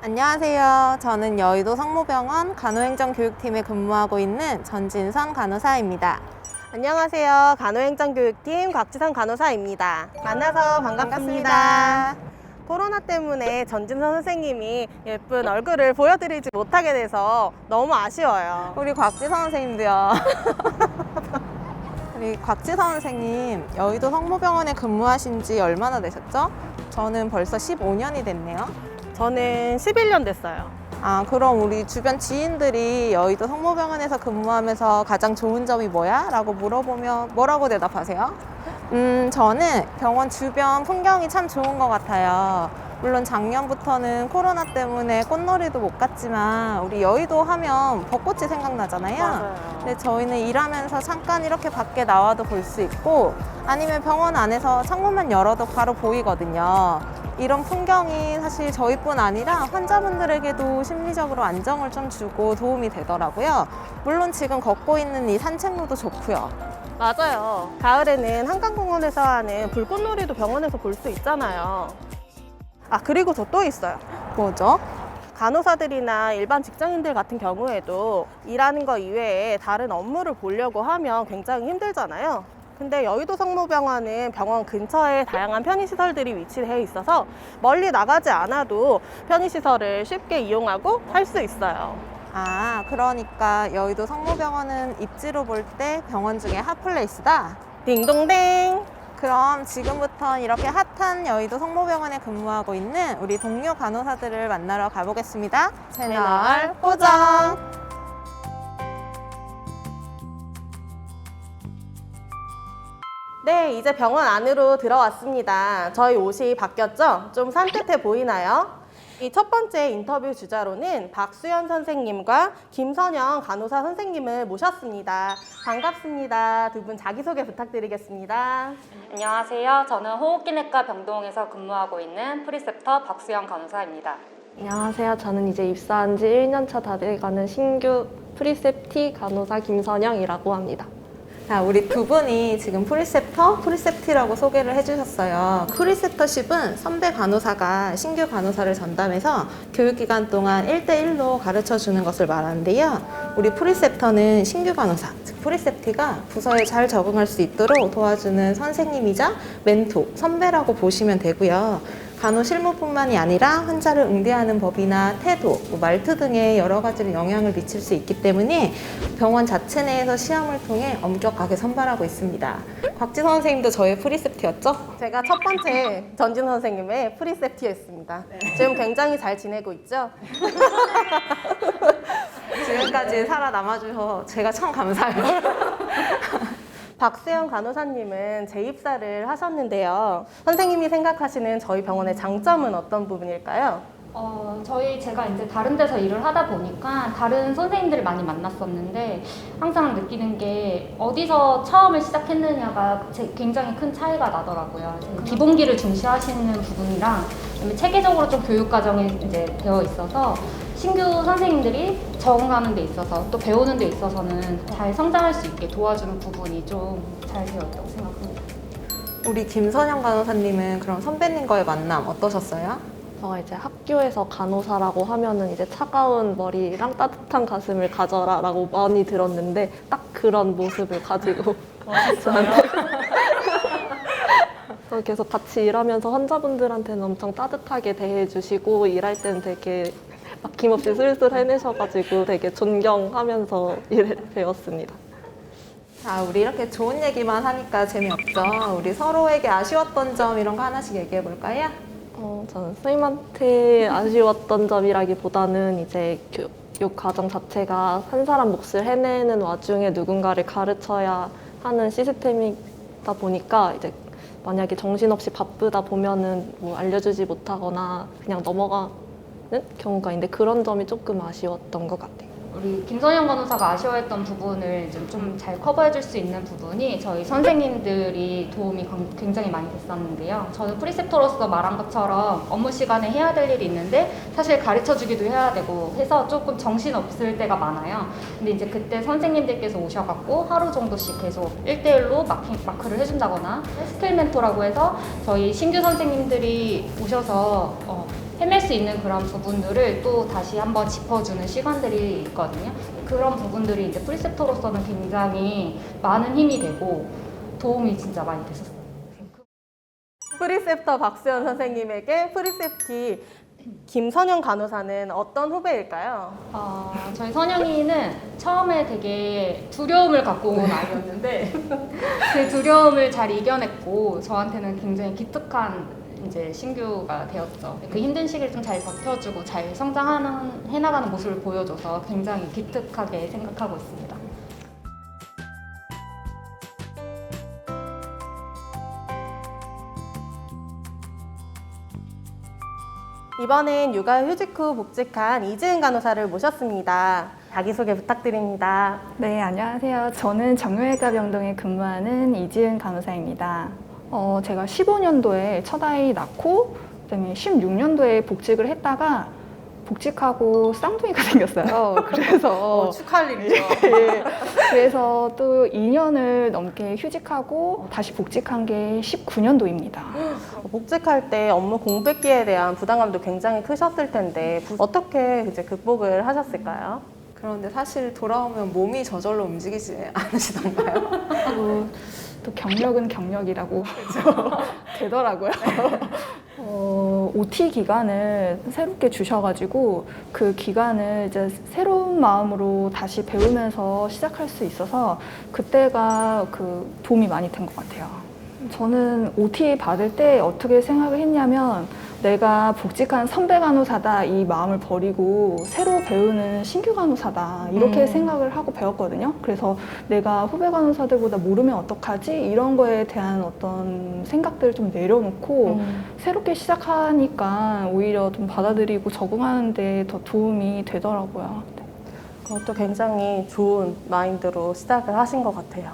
안녕하세요. 저는 여의도 성모병원 간호행정교육팀에 근무하고 있는 전진선 간호사입니다. 안녕하세요. 간호행정교육팀 곽지선 간호사입니다. 만나서 반갑습니다. 반갑습니다. 코로나 때문에 전진선 선생님이 예쁜 얼굴을 보여드리지 못하게 돼서 너무 아쉬워요. 우리 곽지선 선생님도요. 우리 곽지선 선생님, 여의도 성모병원에 근무하신 지 얼마나 되셨죠? 저는 벌써 15년이 됐네요. 저는 11년 됐어요. 아, 그럼 우리 주변 지인들이 여의도 성모병원에서 근무하면서 가장 좋은 점이 뭐야? 라고 물어보면 뭐라고 대답하세요? 저는 병원 주변 풍경이 참 좋은 것 같아요. 물론 작년부터는 코로나 때문에 꽃놀이도 못 갔지만 우리 여의도 하면 벚꽃이 생각나잖아요. 맞아요. 근데 저희는 일하면서 잠깐 이렇게 밖에 나와도 볼 수 있고 아니면 병원 안에서 창문만 열어도 바로 보이거든요. 이런 풍경이 사실 저희뿐 아니라 환자분들에게도 심리적으로 안정을 좀 주고 도움이 되더라고요. 물론 지금 걷고 있는 이 산책로도 좋고요. 맞아요. 가을에는 한강공원에서 하는 불꽃놀이도 병원에서 볼 수 있잖아요. 아, 그리고 저 또 있어요. 뭐죠? 간호사들이나 일반 직장인들 같은 경우에도 일하는 거 이외에 다른 업무를 보려고 하면 굉장히 힘들잖아요. 근데 여의도 성모병원은 병원 근처에 다양한 편의시설들이 위치되어 있어서 멀리 나가지 않아도 편의시설을 쉽게 이용하고 할 수 있어요. 아, 그러니까 여의도 성모병원은 입지로 볼 때 병원 중에 핫플레이스다? 딩동댕! 그럼 지금부터 이렇게 핫한 여의도 성모병원에 근무하고 있는 우리 동료 간호사들을 만나러 가보겠습니다. 채널 고정! 네, 이제 병원 안으로 들어왔습니다. 저희 옷이 바뀌었죠? 좀 산뜻해 보이나요? 이 첫 번째 인터뷰 주자로는 박수연 선생님과 김선영 간호사 선생님을 모셨습니다. 반갑습니다. 두 분 자기소개 부탁드리겠습니다. 안녕하세요. 저는 호흡기내과 병동에서 근무하고 있는 프리셉터 박수영 간호사입니다. 안녕하세요. 저는 이제 입사한 지 1년차 다 돼가는 신규 프리셉티 간호사 김선영이라고 합니다. 자, 우리 두 분이 지금 프리셉터, 프리셉티라고 소개를 해주셨어요. 프리셉터십은 선배 간호사가 신규 간호사를 전담해서 교육기간 동안 1대1로 가르쳐주는 것을 말하는데요. 우리 프리셉터는 신규 간호사, 즉 프리셉티가 부서에 잘 적응할 수 있도록 도와주는 선생님이자 멘토, 선배라고 보시면 되고요. 간호 실무뿐만이 아니라 환자를 응대하는 법이나 태도, 말투 등의 여러 가지로 영향을 미칠 수 있기 때문에 병원 자체 내에서 시험을 통해 엄격하게 선발하고 있습니다. 곽지선 선생님도 저의 프리셉티였죠? 제가 첫 번째 전진 선생님의 프리셉티였습니다. 지금 굉장히 잘 지내고 있죠? 지금까지 살아남아주셔서 제가 참 감사해요. 박수영 간호사님은 재입사를 하셨는데요. 선생님이 생각하시는 저희 병원의 장점은 어떤 부분일까요? 제가 이제 다른 데서 일을 하다 보니까 다른 선생님들을 많이 만났었는데 항상 느끼는 게 어디서 처음을 시작했느냐가 굉장히 큰 차이가 나더라고요. 기본기를 중시하시는 부분이랑 그다음에 체계적으로 좀 교육 과정이 이제 되어 있어서 신규 선생님들이 적응하는 데 있어서 또 배우는 데 있어서는 잘 성장할 수 있게 도와주는 부분이 좀 잘 되어 있다고 생각합니다. 우리 김선영 간호사님은 그럼 선배님과의 만남 어떠셨어요? 이제 학교에서 간호사라고 하면은 이제 차가운 머리랑 따뜻한 가슴을 가져라라고 많이 들었는데 딱 그런 모습을 가지고 저한테 그래서 계속 같이 일하면서 환자분들한테는 엄청 따뜻하게 대해주시고 일할 때는 되게 막힘없이 슬슬 해내셔가지고 되게 존경하면서 일을 배웠습니다. 자, 우리 이렇게 좋은 얘기만 하니까 재미없죠? 우리 서로에게 아쉬웠던 점 이런 거 하나씩 얘기해 볼까요? 저는 선생님한테 아쉬웠던 점이라기보다는 이제 교육 과정 자체가 한 사람 몫을 해내는 와중에 누군가를 가르쳐야 하는 시스템이다 보니까 이제 만약에 정신없이 바쁘다 보면은 뭐 알려주지 못하거나 그냥 넘어가는 경우가 있는데 그런 점이 조금 아쉬웠던 것 같아요. 우리 김선영 간호사가 아쉬워했던 부분을 좀 잘 커버해줄 수 있는 부분이 저희 선생님들이 도움이 굉장히 많이 됐었는데요. 저는 프리셉터로서 말한 것처럼 업무 시간에 해야 될 일이 있는데 사실 가르쳐주기도 해야 되고 해서 조금 정신없을 때가 많아요. 근데 이제 그때 선생님들께서 오셔갖고 하루 정도씩 계속 1대1로 마크를 해준다거나 스킬 멘토라고 해서 저희 신규 선생님들이 오셔서 헤맬 수 있는 그런 부분들을 또 다시 한번 짚어주는 시간들이 있거든요. 그런 부분들이 이제 프리셉터로서는 굉장히 많은 힘이 되고 도움이 진짜 많이 됐었어요. 프리셉터 박수현 선생님에게 프리셉티 김선영 간호사는 어떤 후배일까요? 저희 선영이는 처음에 되게 두려움을 갖고 온 아이였는데 그 두려움을 잘 이겨냈고 저한테는 굉장히 기특한 이제 신규가 되었죠. 그 힘든 시기를 좀 잘 버텨주고 잘 해나가는 모습을 보여줘서 굉장히 기특하게 생각하고 있습니다. 이번엔 육아휴직 후 복직한 이지은 간호사를 모셨습니다. 자기소개 부탁드립니다. 네, 안녕하세요. 저는 정형외과 병동에 근무하는 이지은 간호사입니다. 제가 15년도에 첫 아이 낳고 그다음에 16년도에 복직을 했다가 복직하고 쌍둥이가 생겼어요. 그래서 축하할 일이죠. 예, 그래서 또 2년을 넘게 휴직하고 다시 복직한 게 19년도입니다. 복직할 때 업무 공백기에 대한 부담감도 굉장히 크셨을 텐데 어떻게 이제 극복을 하셨을까요? 그런데 사실 돌아오면 몸이 저절로 움직이지 않으시던가요? 또 경력은 경력이라고 되더라고요. OT 기간을 새롭게 주셔가지고 그 기간을 이제 새로운 마음으로 다시 배우면서 시작할 수 있어서 그때가 그 도움이 많이 된 것 같아요. 저는 OT 받을 때 어떻게 생각을 했냐면 내가 복직한 선배 간호사다 이 마음을 버리고 새로 배우는 신규 간호사다 이렇게 생각을 하고 배웠거든요. 그래서 내가 후배 간호사들보다 모르면 어떡하지? 이런 거에 대한 어떤 생각들을 좀 내려놓고 새롭게 시작하니까 오히려 좀 받아들이고 적응하는 데 더 도움이 되더라고요. 그것도 굉장히 좋은 마인드로 시작을 하신 것 같아요.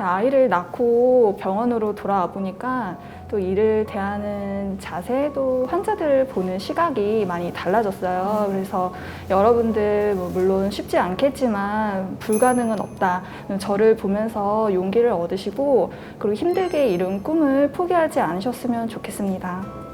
아이를 낳고 병원으로 돌아와 보니까 또 일을 대하는 자세도 환자들을 보는 시각이 많이 달라졌어요. 그래서 여러분들 물론 쉽지 않겠지만 불가능은 없다. 저를 보면서 용기를 얻으시고 그리고 힘들게 이룬 꿈을 포기하지 않으셨으면 좋겠습니다.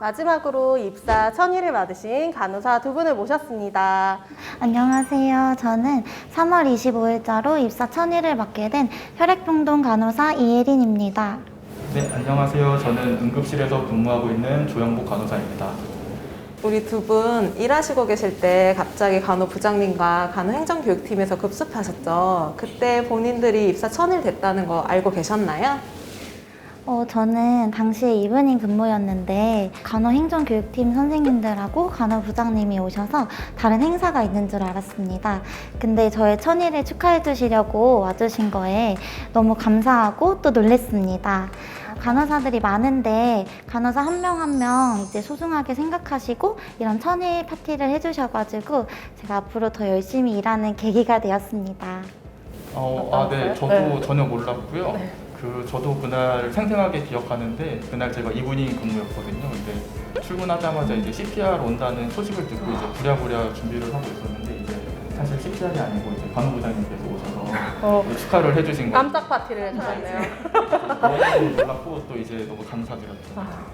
마지막으로 입사 천일을 받으신 간호사 두 분을 모셨습니다. 안녕하세요. 저는 3월 25일자로 입사 천일을 맡게 된 혈액병동 간호사 이혜린입니다. 네, 안녕하세요. 저는 응급실에서 근무하고 있는 조영복 간호사입니다. 우리 두 분 일하시고 계실 때 갑자기 간호부장님과 간호행정교육팀에서 급습하셨죠. 그때 본인들이 입사 천일 됐다는 거 알고 계셨나요? 저는 당시에 이브닝 근무였는데 간호행정교육팀 선생님들하고 간호부장님이 오셔서 다른 행사가 있는 줄 알았습니다. 근데 저의 천일을 축하해 주시려고 와주신 거에 너무 감사하고 또 놀랬습니다. 간호사들이 많은데 간호사 한 명 한 명 이제 소중하게 생각하시고 이런 천일 파티를 해주셔가지고 제가 앞으로 더 열심히 일하는 계기가 되었습니다. 네, 저도 전혀 몰랐고요. 저도 그날 생생하게 기억하는데 그날 제가 이브닝 근무였거든요. 근데 출근하자마자 이제 CPR 온다는 소식을 듣고 이제 부랴부랴 준비를 하고 있었는데 이제 사실 CPR이 아니고 이제 간호부장님께서 오셔서 축하를 해주신 거예요. 깜짝 파티를 해주셨네요. 너무 놀랐고 또 이제 너무 감사드렸죠.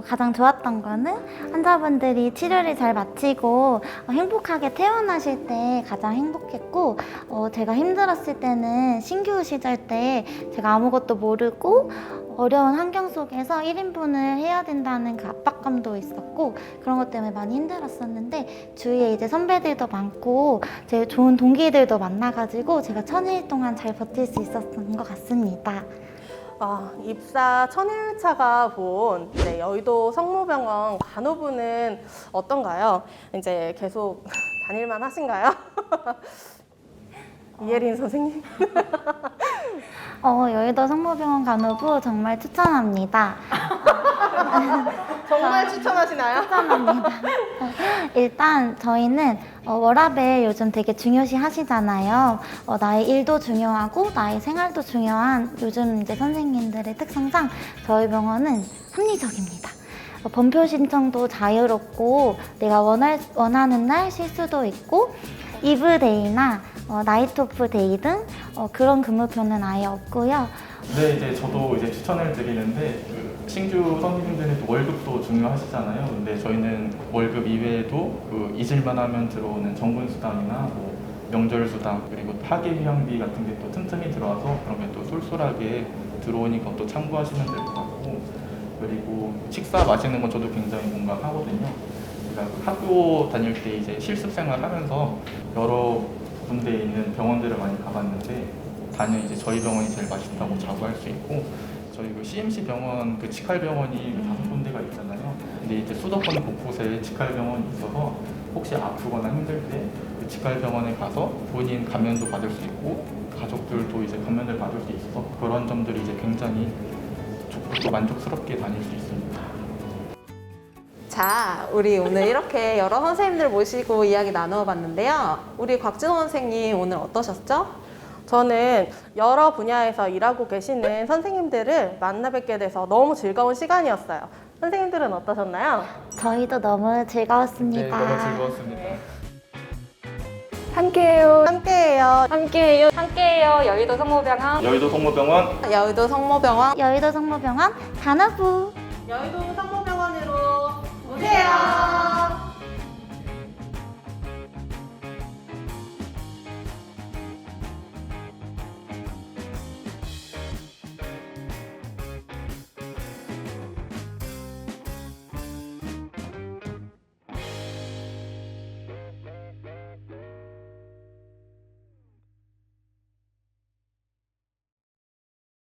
가장 좋았던 거는 환자분들이 치료를 잘 마치고 행복하게 퇴원하실 때 가장 행복했고 제가 힘들었을 때는 신규 시절 때 제가 아무것도 모르고 어려운 환경 속에서 1인분을 해야 된다는 그 압박감도 있었고 그런 것 때문에 많이 힘들었었는데 주위에 이제 선배들도 많고 제 좋은 동기들도 만나가지고 제가 천일 동안 잘 버틸 수 있었던 것 같습니다. 입사 천일차가 본 여의도 성모병원 간호부는 어떤가요? 이제 계속 다닐만 하신가요? 이혜린 선생님? 여의도 성모병원 간호부 정말 추천합니다. 정말 추천하시나요? 추천합니다. 일단 저희는 워라밸 요즘 되게 중요시 하시잖아요. 나의 일도 중요하고 나의 생활도 중요한 요즘 이제 선생님들의 특성상 저희 병원은 합리적입니다. 범표 신청도 자유롭고 내가 원하는 날 쉴 수도 있고 이브데이나 나이트 오프 데이 등 그런 근무표는 아예 없고요. 네, 이제 저도 이제 추천을 드리는데 그 신규 선생님들은 또 월급도 중요하시잖아요. 근데 저희는 월급 이외에도 그 잊을만 하면 들어오는 정군 수당이나 뭐 명절 수당 그리고 학예 휴양비 같은 게 또 틈틈이 들어와서 그런 게 또 쏠쏠하게 들어오니까 또 참고하시면 될 것 같고 그리고 식사 마시는 건 저도 굉장히 공감하거든요. 제가 그 학교 다닐 때 이제 실습 생활하면서 여러 군데 있는 병원들을 많이 가봤는데 단연 이제 저희 병원이 제일 맛있다고 자부할 수 있고 저희 그 CMC 병원 그 직할 병원이 5군데가 있잖아요. 근데 이제 수도권 곳곳에 직할 병원이 있어서 혹시 아프거나 힘들 때 그 직할 병원에 가서 본인 감면도 받을 수 있고 가족들도 이제 감면을 받을 수 있어서 그런 점들이 이제 굉장히 좋고 또 만족스럽게 다닐 수 있습니다. 자, 우리 오늘 이렇게 여러 선생님들 모시고 이야기 나누어 봤는데요. 우리 곽진호 선생님 오늘 어떠셨죠? 저는 여러 분야에서 일하고 계시는 선생님들을 만나 뵙게 돼서 너무 즐거운 시간이었어요. 선생님들은 어떠셨나요? 저희도 너무 즐거웠습니다. 네, 너무 즐거웠습니다. 함께해요. 함께해요. 함께해요. 함께해요. 여의도 성모병원. 여의도 성모병원 여의도 성모병원 여의도 성모병원 단호부 여의도 성모병원으로 오세요.